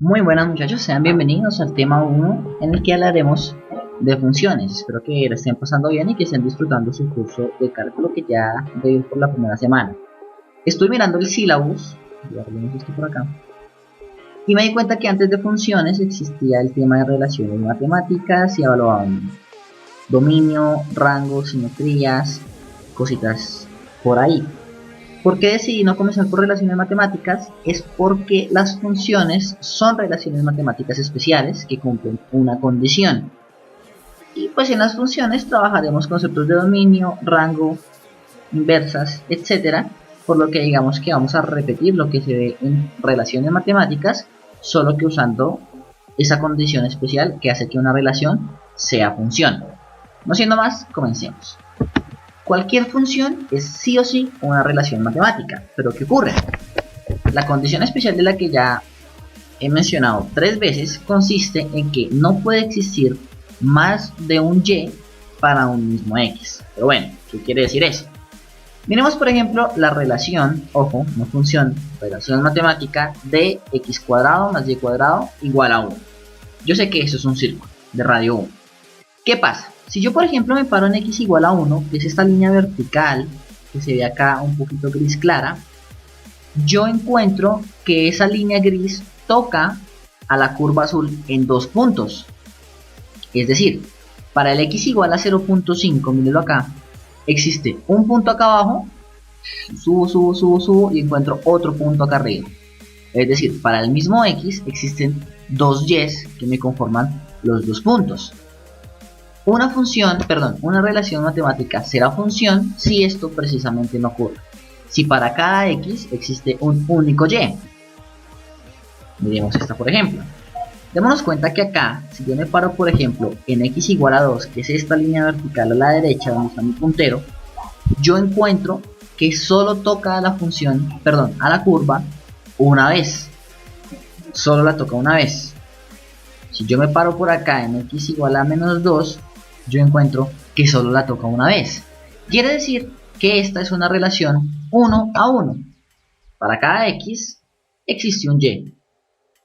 Muy buenas muchachos, sean bienvenidos al tema 1 en el que hablaremos de funciones. Espero que la estén pasando bien y que estén disfrutando su curso de cálculo que ya debe ir por la primera semana. Estoy mirando el sílabus, esto por acá, y me di cuenta que antes de funciones existía el tema de relaciones matemáticas y evaluaban dominio, rango, simetrías, cositas por ahí. ¿Por qué decidí no comenzar por relaciones matemáticas? Es porque las funciones son relaciones matemáticas especiales que cumplen una condición. Y pues en las funciones trabajaremos conceptos de dominio, rango, inversas, etc. Por lo que digamos que vamos a repetir lo que se ve en relaciones matemáticas, solo que usando esa condición especial que hace que una relación sea función. No siendo más, comencemos. Cualquier función es sí o sí una relación matemática, pero ¿qué ocurre? La condición especial de la que ya he mencionado 3 veces consiste en que no puede existir más de un y para un mismo x. Pero bueno, ¿qué quiere decir eso? Miremos por ejemplo la relación, ojo, no función, relación matemática de x cuadrado más y cuadrado igual a 1. Yo sé que eso es un círculo de radio 1. ¿Qué pasa? Si yo por ejemplo me paro en x igual a 1, que es esta línea vertical que se ve acá un poquito gris clara, yo encuentro que esa línea gris toca a la curva azul en 2 puntos. Es decir, para el x igual a 0.5, mírenlo acá, existe un punto acá abajo, subo y encuentro otro punto acá arriba. Es decir, para el mismo x existen 2 y's que me conforman los 2 puntos. Una relación matemática será función si esto precisamente no ocurre. Si para cada x existe un único y. Miremos esta por ejemplo. Démonos cuenta que acá, si yo me paro por ejemplo en x igual a 2, que es esta línea vertical a la derecha donde está mi puntero, yo encuentro que solo toca a la función, a la curva una vez. Solo la toca una vez. Si yo me paro por acá en x igual a menos 2, yo encuentro que solo la toca una vez. Quiere decir que esta es una relación 1 a 1. Para cada x existe un y.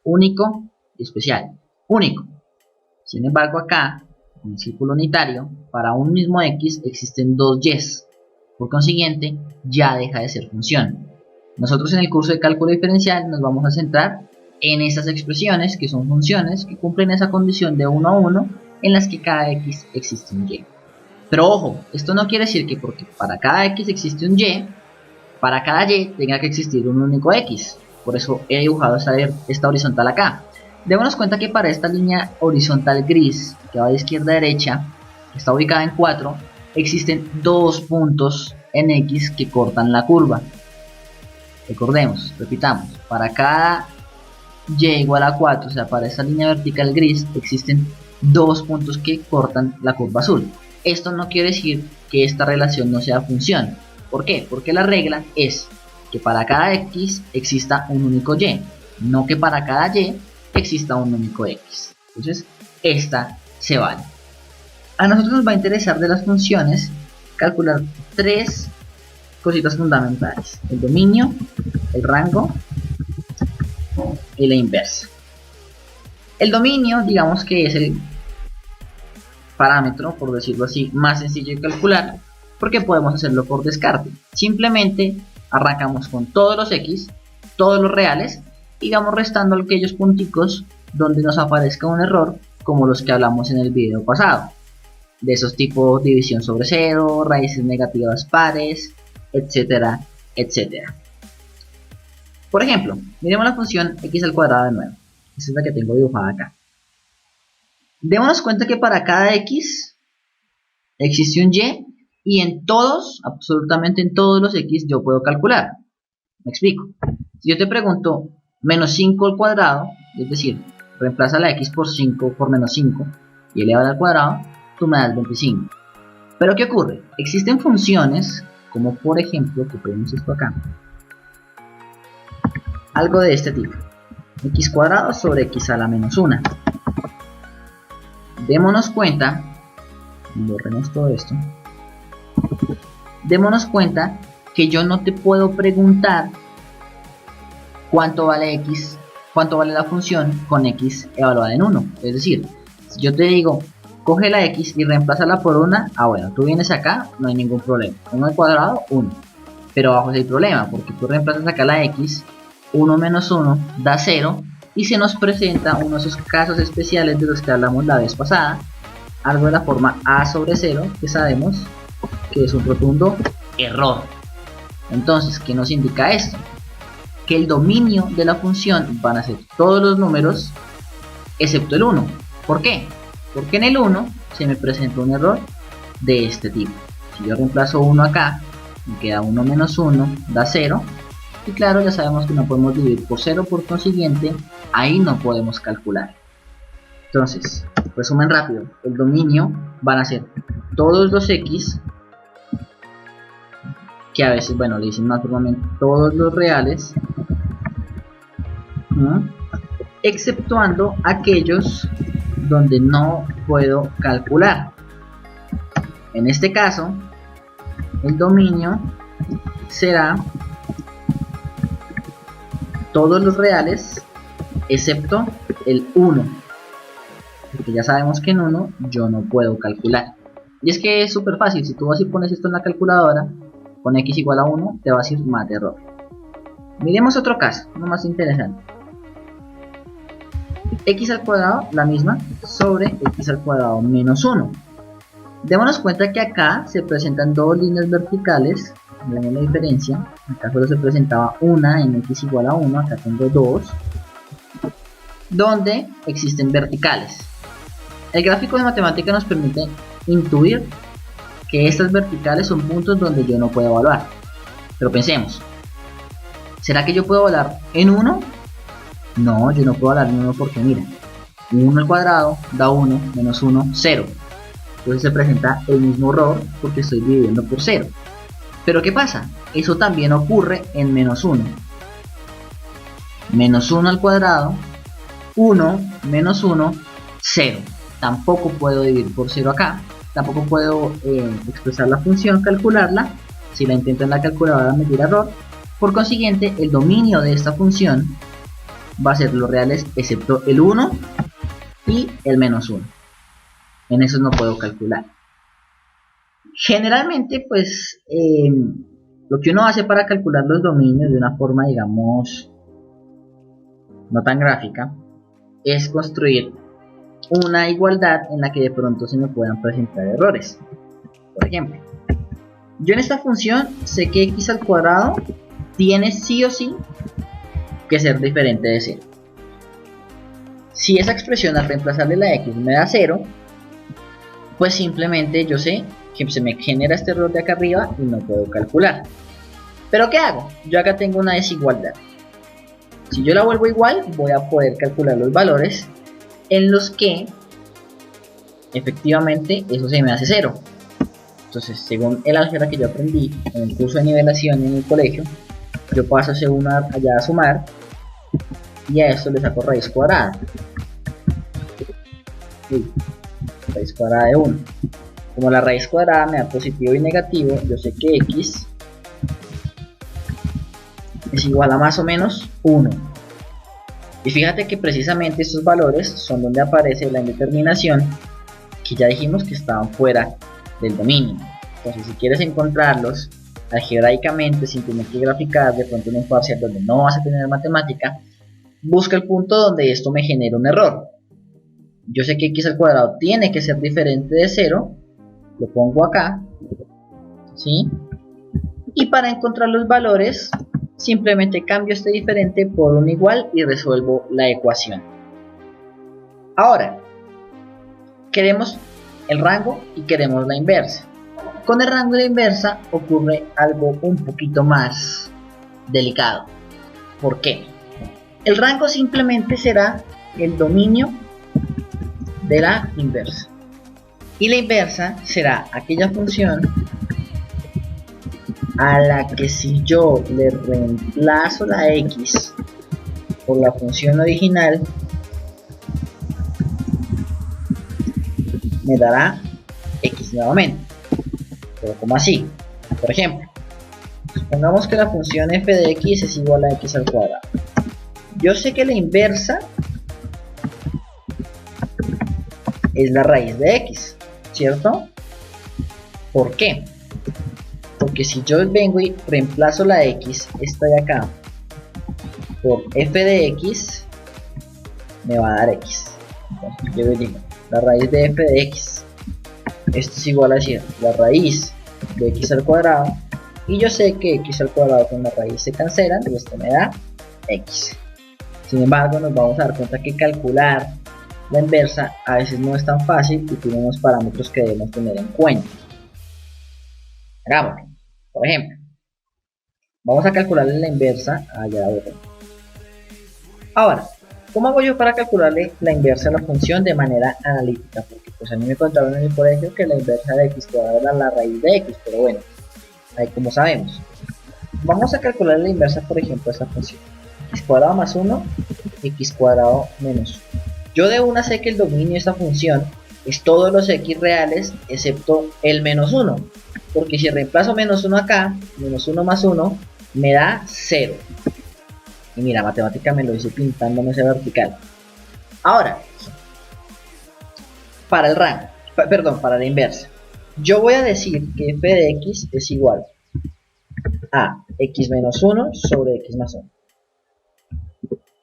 Único y especial. Único. Sin embargo acá, en el círculo unitario, para un mismo x existen 2 y's. Por consiguiente, ya deja de ser función. Nosotros en el curso de cálculo diferencial nos vamos a centrar en esas expresiones que son funciones que cumplen esa condición de 1 a 1 en las que cada x existe un y. Pero ojo, esto no quiere decir que porque para cada x existe un y, para cada y tenga que existir un único x. Por eso he dibujado esta horizontal acá. Démonos cuenta que para esta línea horizontal gris que va de izquierda a derecha, que está ubicada en 4, existen 2 puntos en x que cortan la curva. Recordemos, repitamos, para cada y igual a 4, o sea, para esta línea vertical gris existen 2 puntos que cortan la curva azul. Esto no quiere decir que esta relación no sea función. ¿Por qué? Porque la regla es que para cada x exista un único y, no que para cada y exista un único x. Entonces, esta se vale. A nosotros nos va a interesar de las funciones calcular 3 cositas fundamentales: el dominio, el rango y la inversa. El dominio, digamos que es el parámetro, por decirlo así, más sencillo de calcular, porque podemos hacerlo por descarte. Simplemente arrancamos con todos los x, todos los reales, y vamos restando aquellos punticos donde nos aparezca un error, como los que hablamos en el video pasado, de esos tipos división sobre 0, raíces negativas pares, etcétera, etcétera. Por ejemplo, miremos la función x al cuadrado de nuevo. Esa es la que tengo dibujada acá. Démonos cuenta que para cada x existe un y en todos, absolutamente en todos los x yo puedo calcular. Me explico. Si yo te pregunto menos 5 al cuadrado, es decir, reemplaza la x por 5 por menos 5 y elevada al cuadrado, tú me das 25. Pero ¿qué ocurre? Existen funciones, como por ejemplo, copiemos esto acá, algo de este tipo: x cuadrado sobre x a la menos 1. Démonos cuenta, borremos todo esto, démonos cuenta que yo no te puedo preguntar cuánto vale x cuánto vale la función con x evaluada en 1. Es decir, si yo te digo, coge la x y reemplázala por una, bueno, tú vienes acá, no hay ningún problema. 1 al cuadrado, 1. Pero abajo hay problema, porque tú reemplazas acá la x, 1 menos 1 da 0, y se nos presenta uno de esos casos especiales de los que hablamos la vez pasada, algo de la forma a sobre 0, que sabemos que es un rotundo error. Entonces, ¿qué nos indica esto? Que el dominio de la función van a ser todos los números excepto el 1. ¿Por qué? Porque en el 1 se me presenta un error de este tipo. Si yo reemplazo 1 acá, me queda 1 menos 1, da 0. Y claro, ya sabemos que no podemos dividir por 0, por consiguiente, ahí no podemos calcular. Entonces, resumen rápido, el dominio van a ser todos los x, que a veces, bueno, le dicen más formalmente, todos los reales, exceptuando aquellos donde no puedo calcular. En este caso, el dominio será todos los reales excepto el 1, porque ya sabemos que en 1 yo no puedo calcular. Y es que es súper fácil, si tú vas y pones esto en la calculadora, con x igual a 1, te va a decir más de error. Miremos otro caso, uno más interesante. X al cuadrado, la misma, sobre x al cuadrado menos 1. Démonos cuenta que acá se presentan dos líneas verticales. Veamos la diferencia. Acá solo se presentaba una en x igual a 1, acá tengo dos, donde existen verticales. El gráfico de matemática nos permite intuir que estas verticales son puntos donde yo no puedo evaluar. Pero pensemos, ¿será que yo puedo evaluar en 1? No, yo no puedo evaluar en 1 porque mira, 1 al cuadrado da 1, menos 1, 0. Entonces se presenta el mismo error porque estoy dividiendo por 0. Pero ¿qué pasa? Eso también ocurre en menos 1. Menos 1 al cuadrado, 1 menos 1, 0. Tampoco puedo dividir por 0 acá. Tampoco puedo expresar la función, calcularla. Si la intento en la calculadora me tira error. Por consiguiente, el dominio de esta función va a ser los reales excepto el 1 y el menos 1. En esos no puedo calcular. Generalmente, pues, lo que uno hace para calcular los dominios de una forma, digamos, no tan gráfica, es construir una igualdad en la que de pronto se me puedan presentar errores. Por ejemplo, yo en esta función sé que x al cuadrado tiene sí o sí que ser diferente de 0. Si esa expresión al reemplazarle la x me da 0, pues simplemente yo sé que se me genera este error de acá arriba y no puedo calcular. Pero ¿qué hago? Yo acá tengo una desigualdad. Si yo la vuelvo igual, voy a poder calcular los valores en los que efectivamente eso se me hace 0. Entonces, según el álgebra que yo aprendí en el curso de nivelación en el colegio, yo paso ese 1 allá a sumar y a esto le saco raíz cuadrada. Raíz cuadrada de 1. Como la raíz cuadrada me da positivo y negativo, yo sé que x es igual a más o menos 1. Y fíjate que precisamente estos valores son donde aparece la indeterminación, que ya dijimos que estaban fuera del dominio. Entonces, si quieres encontrarlos algebraicamente sin tener que graficar de pronto en un parcial donde no vas a tener matemática, busca el punto donde esto me genera un error. Yo sé que x al cuadrado tiene que ser diferente de 0, lo pongo acá, ¿sí? Y para encontrar los valores, simplemente cambio este diferente por un igual y resuelvo la ecuación. Ahora, queremos el rango y queremos la inversa. Con el rango y la inversa ocurre algo un poquito más delicado. ¿Por qué? El rango simplemente será el dominio de la inversa. Y la inversa será aquella función a la que si yo le reemplazo la x por la función original, me dará x nuevamente. Pero ¿cómo así? Por ejemplo, supongamos que la función f de x es igual a x al cuadrado. Yo sé que la inversa es la raíz de x, ¿cierto? ¿Por qué? Porque si yo vengo y reemplazo la x, esta de acá, por f de x, me va a dar x. Entonces yo digo, la raíz de f de x, esto es igual a decir la raíz de x al cuadrado, y yo sé que x al cuadrado con la raíz se cancelan, y esto me da x. Sin embargo, nos vamos a dar cuenta que calcular la inversa a veces no es tan fácil y tiene unos parámetros que debemos tener en cuenta. Hagámoslo. Por ejemplo, vamos a calcularle la inversa allá abajo. Ahora, ¿cómo hago yo para calcularle la inversa a la función de manera analítica? Porque pues a mí me contaron en el colegio que la inversa de x cuadrado era la raíz de x, pero bueno, ahí como sabemos. Vamos a calcular la inversa, por ejemplo, a esta función. X cuadrado más 1, x cuadrado menos 1. Yo de una sé que el dominio de esta función es todos los x reales excepto el menos 1. Porque si reemplazo menos 1 acá, menos 1 más 1 me da 0. Y mira, matemática me lo hice pintándome ese vertical. Ahora, para el rango, para la inversa, yo voy a decir que f de x es igual a x menos 1 sobre x más 1.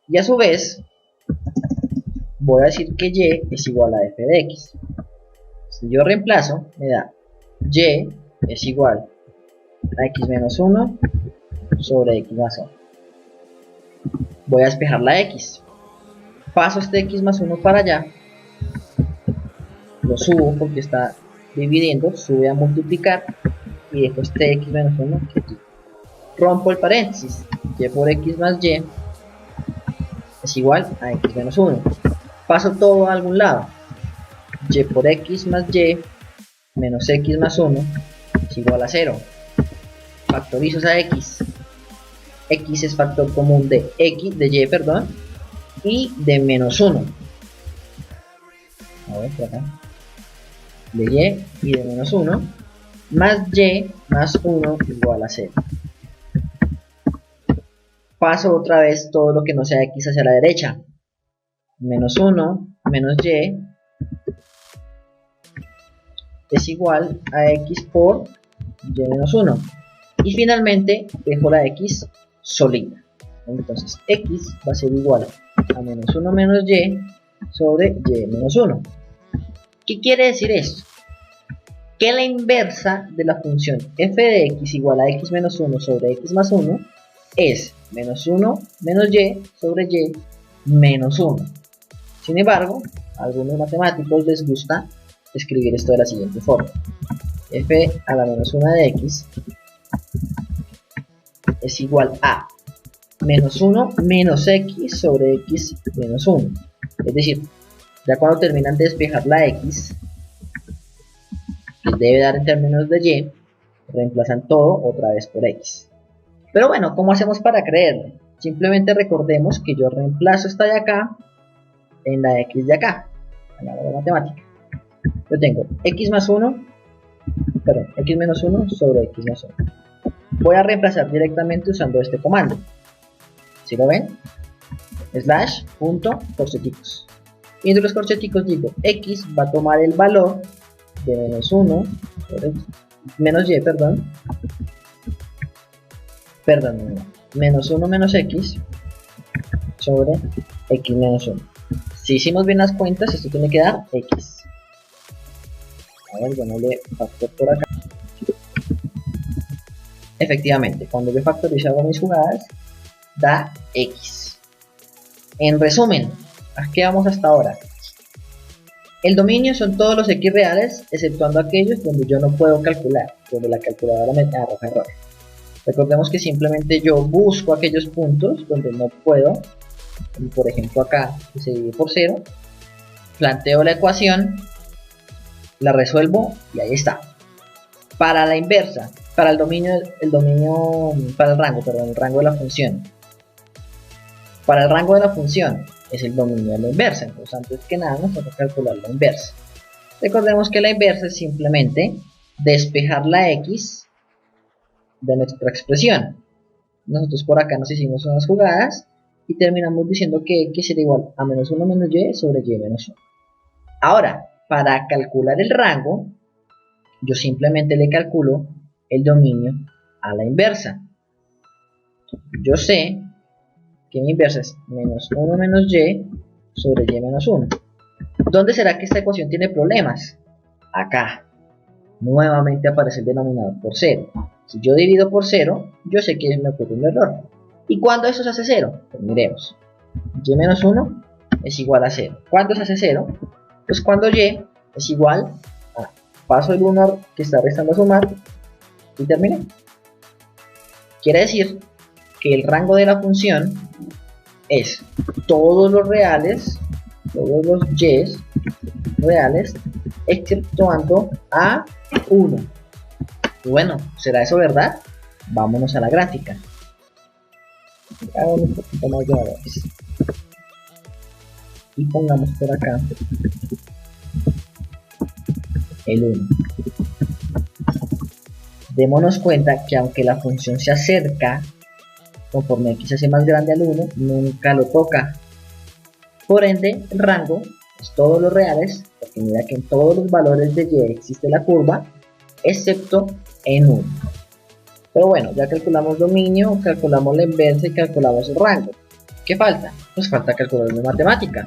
Y a su vez, voy a decir que y es igual a f de x. Si yo reemplazo, me da y es igual a x menos 1 sobre x más 1. Voy a despejar la x. Paso este x más 1 para allá. Lo subo porque está dividiendo. Sube a multiplicar. Y dejo este x menos 1 aquí. Rompo el paréntesis. Y por x más y es igual a x menos 1. Paso todo a algún lado. Y por x más y menos x más 1 es igual a 0. Factorizo esa x. X es factor común de x, de y, perdón, y de menos 1. A ver, por acá. De y de menos 1. Más y más 1 igual a 0. Paso otra vez todo lo que no sea x hacia la derecha. Menos 1 menos y es igual a x por y menos 1. Y finalmente dejo la x solita. Entonces x va a ser igual a menos 1 menos y sobre y menos 1. ¿Qué quiere decir esto? Que la inversa de la función f de x igual a x menos 1 sobre x más 1 es menos 1 menos y sobre y menos 1. Sin embargo, a algunos matemáticos les gusta escribir esto de la siguiente forma: f a la menos 1 de x es igual a menos 1 menos x sobre x menos 1. Es decir, ya cuando terminan de despejar la x, que debe dar en términos de y, reemplazan todo otra vez por x. Pero bueno, ¿cómo hacemos para creerlo? Simplemente recordemos que yo reemplazo esta de acá en la x de acá, en la de matemática. Yo tengo x más 1, perdón, x menos 1 sobre x más 1. Voy a reemplazar directamente usando este comando. ¿Sí lo ven? Slash punto corcheticos. Y entre los corcheticos digo x va a tomar el valor de menos 1 menos y, menos 1 menos x sobre x menos 1. Si hicimos bien las cuentas, esto tiene que dar x. A ver, yo no le factor por acá. Efectivamente, cuando yo factorizo hago mis jugadas, da x. En resumen, ¿a qué vamos hasta ahora? El dominio son todos los x reales, exceptuando aquellos donde yo no puedo calcular, donde la calculadora me arroja error. Recordemos que simplemente yo busco aquellos puntos donde no puedo, por ejemplo acá, que se divide por 0, planteo la ecuación, la resuelvo y ahí está. Para la inversa, para el rango de la función. Para el rango de la función es el dominio de la inversa, entonces antes que nada nos toca calcular la inversa. Recordemos que la inversa es simplemente despejar la x de nuestra expresión. Nosotros por acá nos hicimos unas jugadas y terminamos diciendo que x será igual a menos 1 menos y sobre y menos 1. Ahora, para calcular el rango, yo simplemente le calculo el dominio a la inversa. Yo sé que mi inversa es menos 1 menos y sobre y menos 1. ¿Dónde será que esta ecuación tiene problemas? Acá. Nuevamente aparece el denominador por 0. Si yo divido por 0, yo sé que me ocurre un error. ¿Y cuándo eso se hace 0? Pues miremos. Y menos 1 es igual a 0. ¿Cuándo se hace 0? Pues cuando y es igual a paso el 1 que está restando a sumar y terminé. Quiere decir que el rango de la función es todos los reales, todos los y reales, exceptuando a 1. Y bueno, ¿será eso verdad? Vámonos a la gráfica. Hago un poquito más de valores. Y pongamos por acá el 1. Démonos cuenta que aunque la función se acerca, conforme x se hace más grande al 1, nunca lo toca. Por ende, el rango es todos los reales, porque mira que en todos los valores de y existe la curva, excepto en 1. Pero bueno, ya calculamos dominio, calculamos la inversa y calculamos el rango. ¿Qué falta? Pues falta calcular la matemática.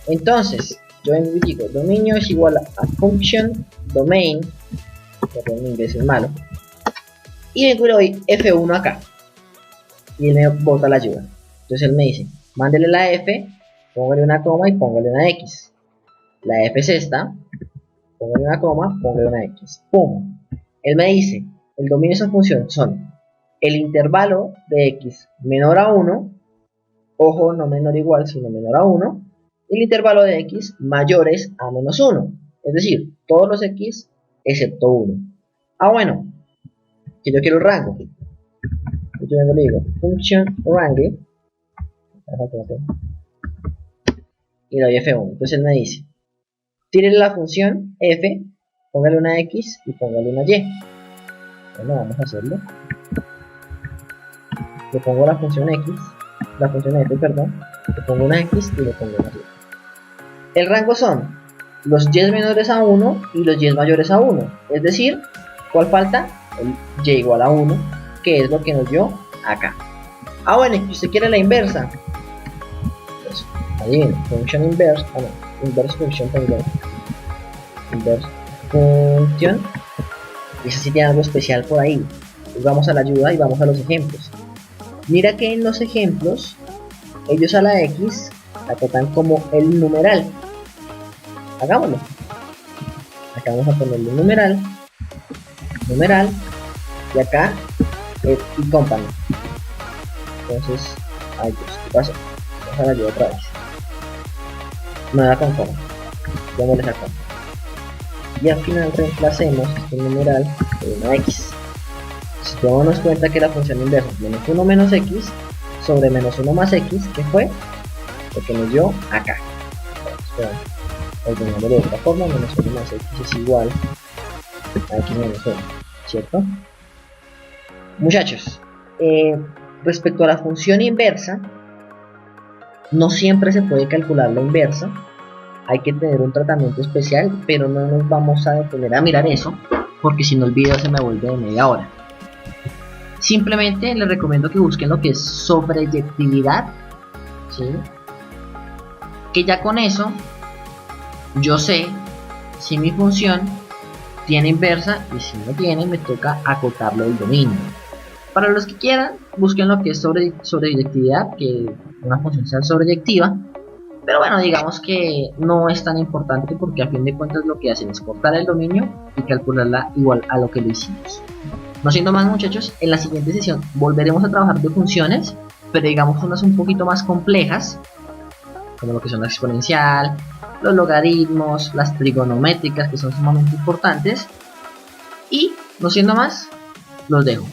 Entonces, yo digo, dominio es igual a function domain, perdón, mi inglés es malo, y vengo y le doy F1 acá, y él me bota la ayuda. Entonces él me dice, mándele la F, póngale una coma y póngale una X. La F es esta, póngale una coma, póngale una X. ¡Pum! Él me dice, el dominio de esa función son el intervalo de X menor a 1, ojo, no menor o igual, sino menor a 1, y el intervalo de X mayores a menos 1, es decir, todos los X excepto 1. Ah, bueno, que yo quiero el rango. Yo le digo, function range, y le doy F1. Entonces él me dice, tírele la función F, póngale una X y póngale una Y. Bueno, vamos a hacerlo. Le pongo la función X, la función F, perdón, le pongo una X y le pongo una Y. El rango son los y menores a 1 y los y mayores a 1. Es decir, ¿cuál falta? El y igual a 1, que es lo que nos dio acá. Ah, bueno, y si usted quiere la inversa, pues adivinen, function inverse, inverse function también. Inverse function, y eso sí tiene algo especial por ahí. Pues vamos a la ayuda y vamos a los ejemplos. Mira que en los ejemplos, ellos a la X la tratan como el numeral. Hagámoslo. Acá vamos a ponerle numeral, y acá y company. Entonces, ay Dios, ¿qué pasó? Vamos a la ayuda otra vez. No era con coma, démosle a coma. Y al final reemplacemos este numeral por una X. Si tomamos cuenta que la función inversa es menos 1 menos X sobre menos 1 más X, que fue lo que nos dio acá. Ordenándolo de otra forma, menos 1 más X es igual a X menos 1, ¿cierto? Muchachos, respecto a la función inversa, no siempre se puede calcular la inversa. Hay que tener un tratamiento especial, pero no nos vamos a detener a mirar eso, porque si no el video se me vuelve de media hora. Simplemente les recomiendo que busquen lo que es sobreyectividad, ¿sí? Que ya con eso yo sé si mi función tiene inversa, y si no tiene me toca acotarlo del dominio. Para los que quieran, busquen lo que es sobreyectividad, que una función sea sobreyectiva. Pero bueno, digamos que no es tan importante, porque a fin de cuentas lo que hacen es cortar el dominio y calcularla igual a lo que lo hicimos. No siendo más, muchachos, en la siguiente sesión volveremos a trabajar de funciones, pero digamos unas un poquito más complejas, como lo que son la exponencial, los logaritmos, las trigonométricas, que son sumamente importantes. Y no siendo más, los dejo.